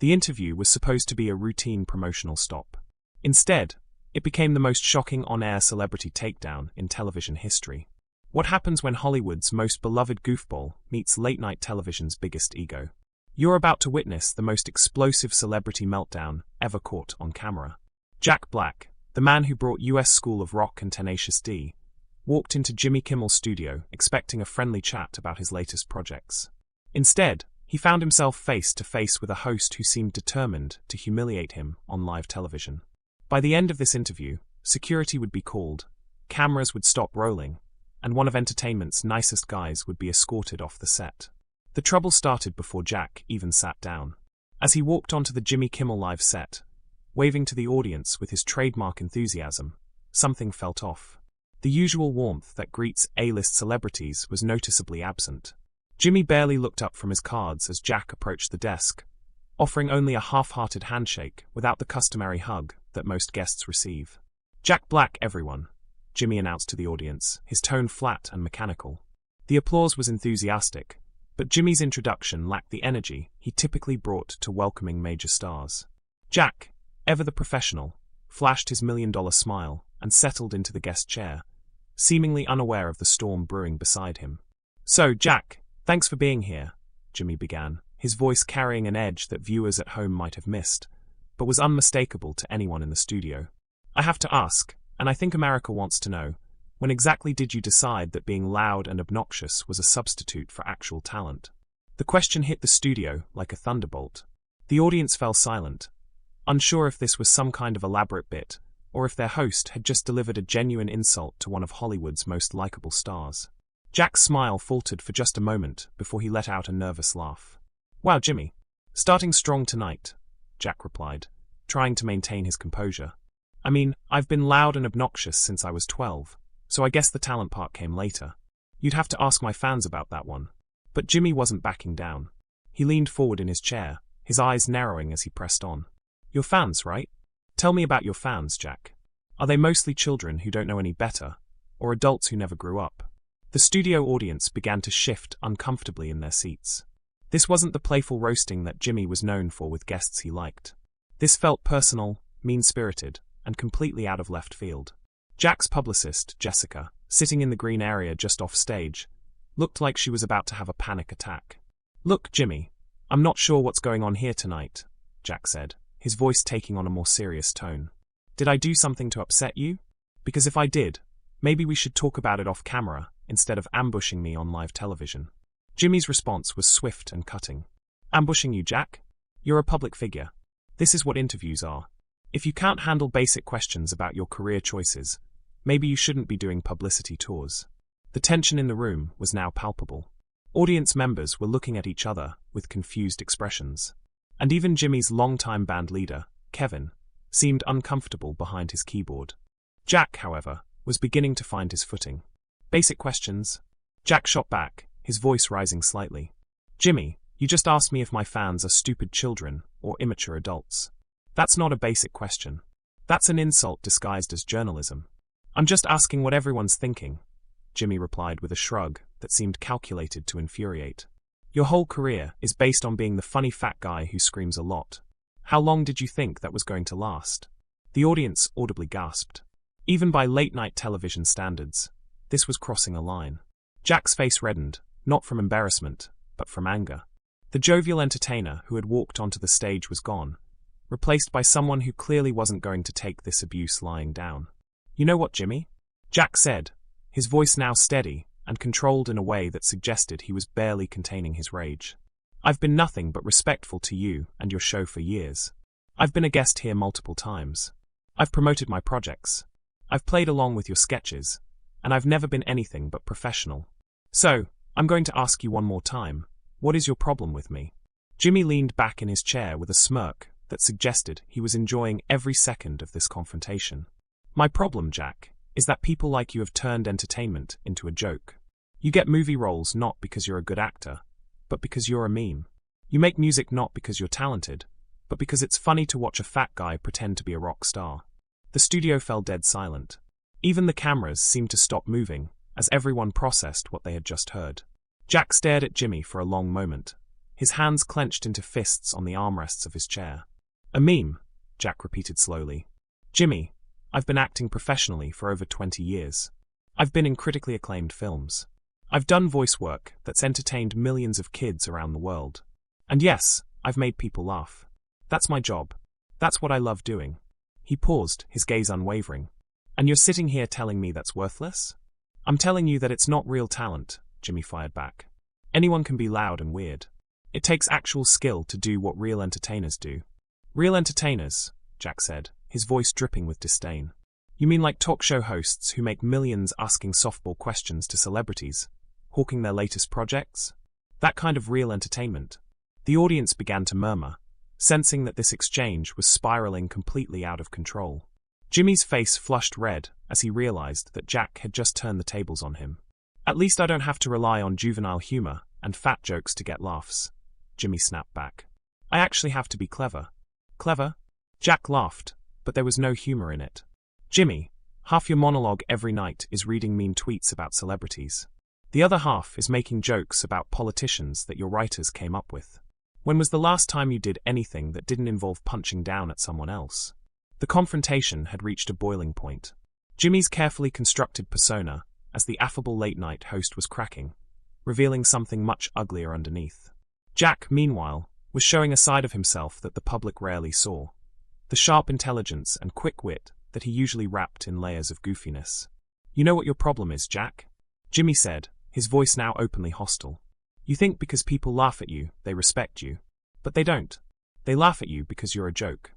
The interview was supposed to be a routine promotional stop. Instead, it became the most shocking on-air celebrity takedown in television history. What happens when Hollywood's most beloved goofball meets late-night television's biggest ego? You're about to witness the most explosive celebrity meltdown ever caught on camera. Jack Black, the man who brought US School of Rock and Tenacious D, walked into Jimmy Kimmel's studio expecting a friendly chat about his latest projects. Instead, he found himself face to face with a host who seemed determined to humiliate him on live television. By the end of this interview, security would be called, cameras would stop rolling, and one of entertainment's nicest guys would be escorted off the set. The trouble started before Jack even sat down. As he walked onto the Jimmy Kimmel Live set, waving to the audience with his trademark enthusiasm, something felt off. The usual warmth that greets A-list celebrities was noticeably absent. Jimmy barely looked up from his cards as Jack approached the desk, offering only a half-hearted handshake without the customary hug that most guests receive. "Jack Black, everyone," Jimmy announced to the audience, his tone flat and mechanical. The applause was enthusiastic, but Jimmy's introduction lacked the energy he typically brought to welcoming major stars. Jack, ever the professional, flashed his million-dollar smile and settled into the guest chair, seemingly unaware of the storm brewing beside him. "So, Jack, thanks for being here," Jimmy began, his voice carrying an edge that viewers at home might have missed, but was unmistakable to anyone in the studio. "I have to ask, and I think America wants to know, when exactly did you decide that being loud and obnoxious was a substitute for actual talent?" The question hit the studio like a thunderbolt. The audience fell silent, unsure if this was some kind of elaborate bit, or if their host had just delivered a genuine insult to one of Hollywood's most likable stars. Jack's smile faltered for just a moment before he let out a nervous laugh. "Wow, Jimmy. Starting strong tonight," Jack replied, trying to maintain his composure. "I mean, I've been loud and obnoxious since I was 12, so I guess the talent part came later. You'd have to ask my fans about that one." But Jimmy wasn't backing down. He leaned forward in his chair, his eyes narrowing as he pressed on. "Your fans, right? Tell me about your fans, Jack. Are they mostly children who don't know any better, or adults who never grew up?" The studio audience began to shift uncomfortably in their seats. This wasn't the playful roasting that Jimmy was known for with guests he liked. This felt personal, mean-spirited, and completely out of left field. Jack's publicist, Jessica, sitting in the green area just off stage, looked like she was about to have a panic attack. "Look, Jimmy, I'm not sure what's going on here tonight," Jack said, his voice taking on a more serious tone. "Did I do something to upset you? Because if I did, maybe we should talk about it off camera, instead of ambushing me on live television." Jimmy's response was swift and cutting. "Ambushing you, Jack? You're a public figure. This is what interviews are. If you can't handle basic questions about your career choices, maybe you shouldn't be doing publicity tours." The tension in the room was now palpable. Audience members were looking at each other with confused expressions. And even Jimmy's longtime band leader, Kevin, seemed uncomfortable behind his keyboard. Jack, however, was beginning to find his footing. "Basic questions?" Jack shot back, his voice rising slightly. "Jimmy, you just asked me if my fans are stupid children or immature adults. That's not a basic question. That's an insult disguised as journalism. I'm just asking what everyone's thinking," Jimmy replied with a shrug that seemed calculated to infuriate. "Your whole career is based on being the funny fat guy who screams a lot. How long did you think that was going to last?" The audience audibly gasped. Even by late-night television standards, this was crossing a line. Jack's face reddened, not from embarrassment, but from anger. The jovial entertainer who had walked onto the stage was gone, replaced by someone who clearly wasn't going to take this abuse lying down. "You know what, Jimmy?" Jack said, his voice now steady and controlled in a way that suggested he was barely containing his rage. "I've been nothing but respectful to you and your show for years. I've been a guest here multiple times. I've promoted my projects. I've played along with your sketches, and I've never been anything but professional. So, I'm going to ask you one more time, what is your problem with me?" Jimmy leaned back in his chair with a smirk that suggested he was enjoying every second of this confrontation. "My problem, Jack, is that people like you have turned entertainment into a joke. You get movie roles not because you're a good actor, but because you're a meme. You make music not because you're talented, but because it's funny to watch a fat guy pretend to be a rock star." The studio fell dead silent. Even the cameras seemed to stop moving, as everyone processed what they had just heard. Jack stared at Jimmy for a long moment, his hands clenched into fists on the armrests of his chair. A meme, Jack repeated slowly. Jimmy, I've been acting professionally for over 20 years. I've been in critically acclaimed films. I've done voice work that's entertained millions of kids around the world. And yes, I've made people laugh. That's my job. That's what I love doing. He paused, his gaze unwavering. And you're sitting here telling me that's worthless? I'm telling you that it's not real talent, Jimmy fired back. Anyone can be loud and weird. It takes actual skill to do what real entertainers do. Real entertainers, Jack said, his voice dripping with disdain. You mean like talk show hosts who make millions asking softball questions to celebrities, hawking their latest projects? That kind of real entertainment. The audience began to murmur, sensing that this exchange was spiraling completely out of control. Jimmy's face flushed red as he realized that Jack had just turned the tables on him. At least I don't have to rely on juvenile humor and fat jokes to get laughs, Jimmy snapped back. I actually have to be clever. Clever? Jack laughed, but there was no humor in it. Jimmy, half your monologue every night is reading mean tweets about celebrities. The other half is making jokes about politicians that your writers came up with. When was the last time you did anything that didn't involve punching down at someone else? The confrontation had reached a boiling point. Jimmy's carefully constructed persona, as the affable late-night host was cracking, revealing something much uglier underneath. Jack, meanwhile, was showing a side of himself that the public rarely saw. The sharp intelligence and quick wit that he usually wrapped in layers of goofiness. You know what your problem is, Jack? Jimmy said, his voice now openly hostile. You think because people laugh at you, they respect you. But they don't. They laugh at you because you're a joke.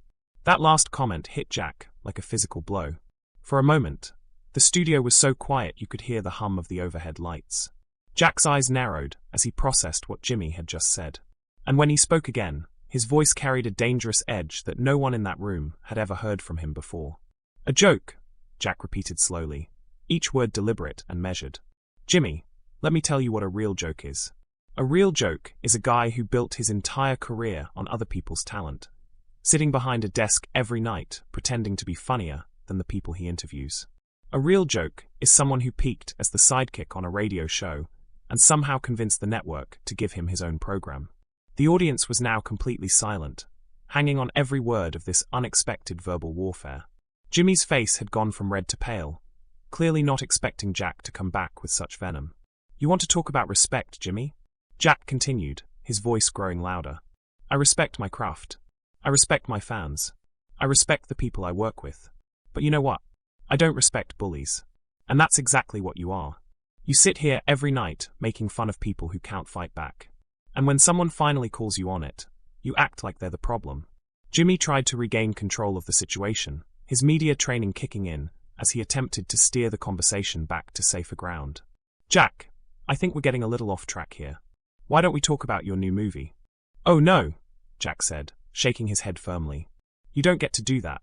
That last comment hit Jack like a physical blow. For a moment, the studio was so quiet you could hear the hum of the overhead lights. Jack's eyes narrowed as he processed what Jimmy had just said. And when he spoke again, his voice carried a dangerous edge that no one in that room had ever heard from him before. A joke, Jack repeated slowly, each word deliberate and measured. Jimmy, let me tell you what a real joke is. A real joke is a guy who built his entire career on other people's talent, sitting behind a desk every night pretending to be funnier than the people he interviews. A real joke is someone who peaked as the sidekick on a radio show and somehow convinced the network to give him his own program. The audience was now completely silent, hanging on every word of this unexpected verbal warfare. Jimmy's face had gone from red to pale, clearly not expecting Jack to come back with such venom. You want to talk about respect, Jimmy? Jack continued, his voice growing louder. I respect my craft. I respect my fans. I respect the people I work with. But you know what? I don't respect bullies. And that's exactly what you are. You sit here every night making fun of people who can't fight back. And when someone finally calls you on it, you act like they're the problem. Jimmy tried to regain control of the situation, his media training kicking in as he attempted to steer the conversation back to safer ground. Jack, I think we're getting a little off track here. Why don't we talk about your new movie? Oh no, Jack said, shaking his head firmly. You don't get to do that.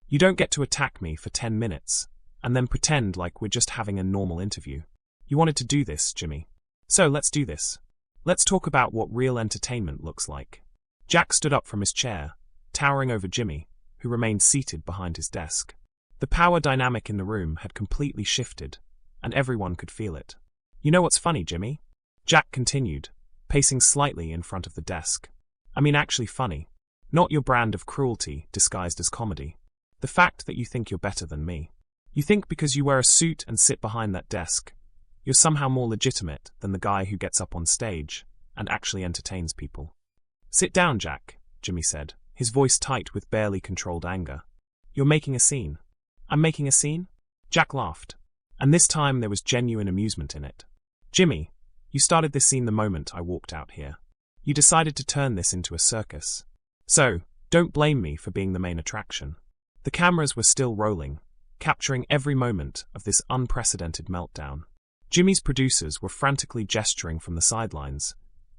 You don't get to attack me for 10 minutes, and then pretend like we're just having a normal interview. You wanted to do this, Jimmy. So let's do this. Let's talk about what real entertainment looks like. Jack stood up from his chair, towering over Jimmy, who remained seated behind his desk. The power dynamic in the room had completely shifted, and everyone could feel it. You know what's funny, Jimmy? Jack continued, pacing slightly in front of the desk. I mean actually funny. Not your brand of cruelty disguised as comedy. The fact that you think you're better than me. You think because you wear a suit and sit behind that desk, you're somehow more legitimate than the guy who gets up on stage and actually entertains people. Sit down, Jack, Jimmy said, his voice tight with barely controlled anger. You're making a scene. I'm making a scene? Jack laughed. And this time there was genuine amusement in it. Jimmy, you started this scene the moment I walked out here. You decided to turn this into a circus. So, don't blame me for being the main attraction. The cameras were still rolling, capturing every moment of this unprecedented meltdown. Jimmy's producers were frantically gesturing from the sidelines,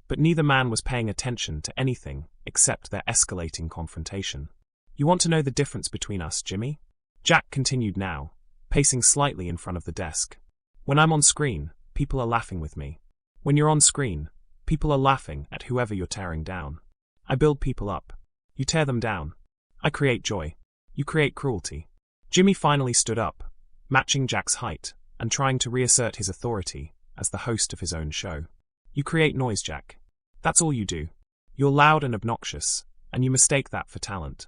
but neither man was paying attention to anything except their escalating confrontation. You want to know the difference between us, Jimmy? Jack continued now, pacing slightly in front of the desk. When I'm on screen, people are laughing with me. When you're on screen, people are laughing at whoever you're tearing down. I build people up. You tear them down. I create joy. You create cruelty. Jimmy finally stood up, matching Jack's height, and trying to reassert his authority as the host of his own show. You create noise, Jack. That's all you do. You're loud and obnoxious, and you mistake that for talent.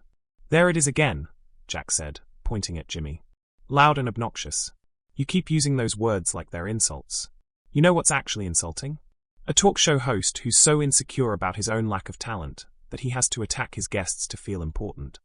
There it is again, Jack said, pointing at Jimmy. Loud and obnoxious. You keep using those words like they're insults. You know what's actually insulting? A talk show host who's so insecure about his own lack of talent that he has to attack his guests to feel important.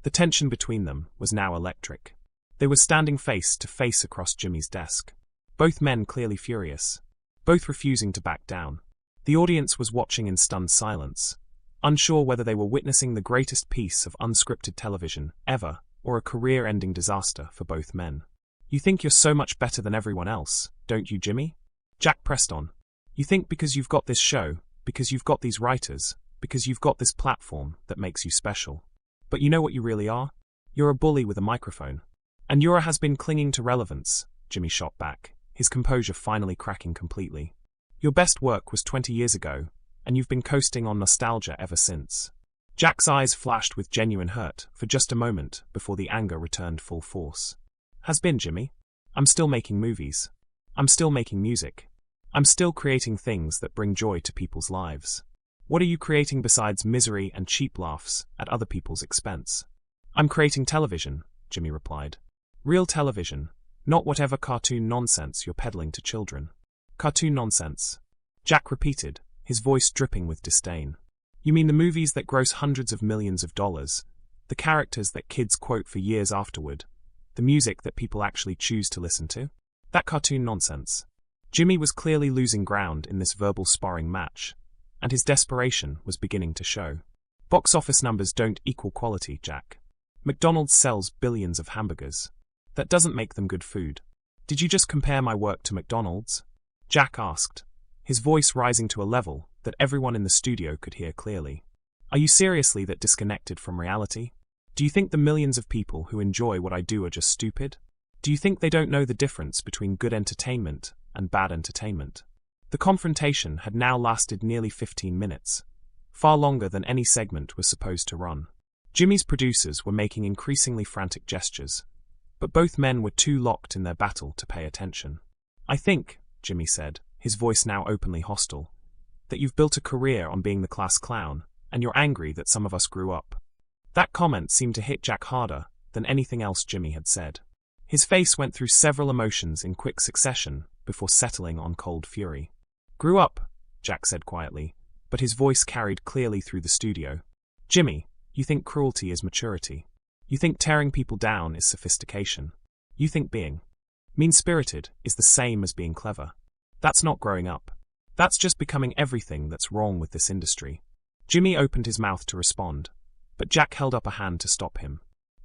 The tension between them was now electric. They were standing face to face across Jimmy's desk. Both men clearly furious. Both refusing to back down. The audience was watching in stunned silence, unsure whether they were witnessing the greatest piece of unscripted television ever or a career-ending disaster for both men. You think you're so much better than everyone else, don't you, Jimmy? Jack pressed on. You think because you've got this show, because you've got these writers, because you've got this platform that makes you special. But you know what you really are? You're a bully with a microphone. And you're a has-been clinging to relevance, Jimmy shot back, his composure finally cracking completely. Your best work was 20 years ago, and you've been coasting on nostalgia ever since. Jack's eyes flashed with genuine hurt for just a moment before the anger returned full force. Has been, Jimmy? I'm still making movies. I'm still making music. I'm still creating things that bring joy to people's lives. What are you creating besides misery and cheap laughs at other people's expense? I'm creating television, Jimmy replied. Real television, not whatever cartoon nonsense you're peddling to children. Cartoon nonsense, Jack repeated, his voice dripping with disdain. You mean the movies that gross hundreds of millions of dollars, the characters that kids quote for years afterward, the music that people actually choose to listen to? That cartoon nonsense. Jimmy was clearly losing ground in this verbal sparring match, and his desperation was beginning to show. Box office numbers don't equal quality, Jack. McDonald's sells billions of hamburgers. That doesn't make them good food. Did you just compare my work to McDonald's? Jack asked, his voice rising to a level that everyone in the studio could hear clearly. Are you seriously that disconnected from reality? Do you think the millions of people who enjoy what I do are just stupid? Do you think they don't know the difference between good entertainment and bad entertainment? The confrontation had now lasted nearly 15 minutes, far longer than any segment was supposed to run. Jimmy's producers were making increasingly frantic gestures, but both men were too locked in their battle to pay attention. I think, Jimmy said, his voice now openly hostile, that you've built a career on being the class clown, and you're angry that some of us grew up. That comment seemed to hit Jack harder than anything else Jimmy had said. His face went through several emotions in quick succession before settling on cold fury. Grew up, Jack said quietly, but his voice carried clearly through the studio. Jimmy, you think cruelty is maturity. You think tearing people down is sophistication. You think being mean-spirited is the same as being clever. That's not growing up. That's just becoming everything that's wrong with this industry. Jimmy opened his mouth to respond, but Jack held up a hand to stop him.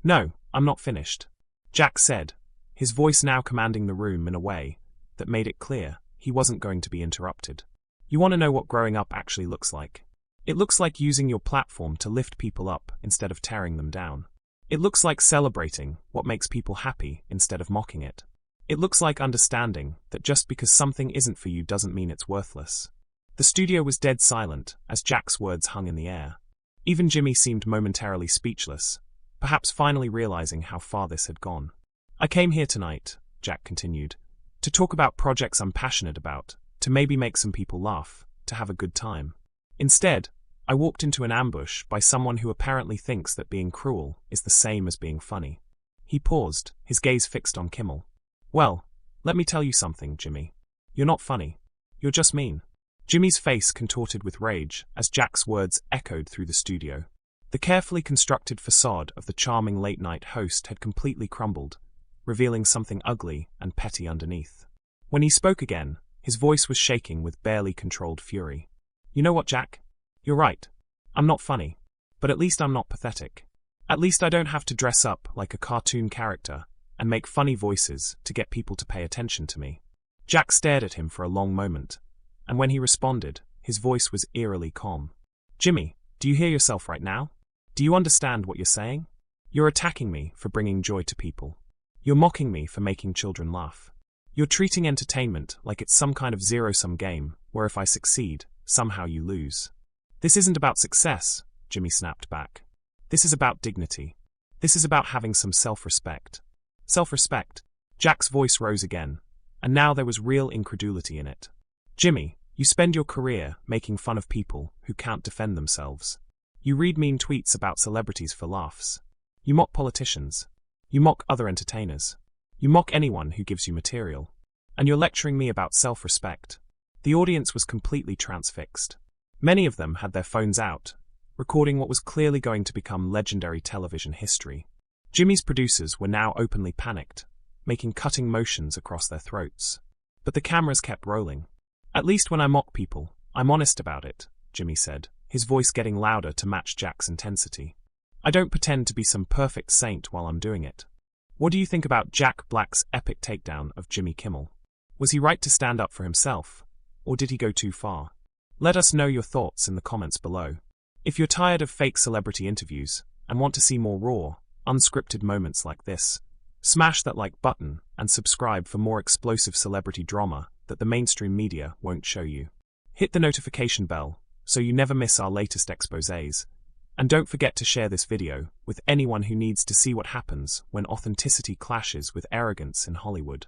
No, I'm not finished, Jack said, his voice now commanding the room in a way that made it clear he wasn't going to be interrupted. You want to know what growing up actually looks like? It looks like using your platform to lift people up instead of tearing them down. It looks like celebrating what makes people happy instead of mocking it. It looks like understanding that just because something isn't for you doesn't mean it's worthless. The studio was dead silent as Jack's words hung in the air. Even Jimmy seemed momentarily speechless, perhaps finally realizing how far this had gone. I came here tonight, Jack continued, to talk about projects I'm passionate about, to maybe make some people laugh, to have a good time. Instead, I walked into an ambush by someone who apparently thinks that being cruel is the same as being funny. He paused, his gaze fixed on Kimmel. Well, let me tell you something, Jimmy. You're not funny. You're just mean. Jimmy's face contorted with rage as Jack's words echoed through the studio. The carefully constructed facade of the charming late-night host had completely crumbled, revealing something ugly and petty underneath. When he spoke again, his voice was shaking with barely controlled fury. You know what, Jack? You're right. I'm not funny. But at least I'm not pathetic. At least I don't have to dress up like a cartoon character and make funny voices to get people to pay attention to me. Jack stared at him for a long moment, and when he responded, his voice was eerily calm. Jimmy, do you hear yourself right now? Do you understand what you're saying? You're attacking me for bringing joy to people. You're mocking me for making children laugh. You're treating entertainment like it's some kind of zero-sum game, where if I succeed, somehow you lose. This isn't about success, Jimmy snapped back. This is about dignity. This is about having some self-respect. Self-respect. Jack's voice rose again, and now there was real incredulity in it. Jimmy, You spend your career making fun of people who can't defend themselves. You read mean tweets about celebrities for laughs. You mock politicians. You mock other entertainers. You mock anyone who gives you material. And you're lecturing me about self-respect. The audience was completely transfixed. Many of them had their phones out, recording what was clearly going to become legendary television history. Jimmy's producers were now openly panicked, making cutting motions across their throats. But the cameras kept rolling. "At least when I mock people, I'm honest about it," Jimmy said, his voice getting louder to match Jack's intensity. "I don't pretend to be some perfect saint while I'm doing it." What do you think about Jack Black's epic takedown of Jimmy Kimmel? Was he right to stand up for himself, or did he go too far? Let us know your thoughts in the comments below. If you're tired of fake celebrity interviews and want to see more raw, unscripted moments like this, smash that like button and subscribe for more explosive celebrity drama that the mainstream media won't show you. Hit the notification bell so you never miss our latest exposés, and don't forget to share this video with anyone who needs to see what happens when authenticity clashes with arrogance in Hollywood.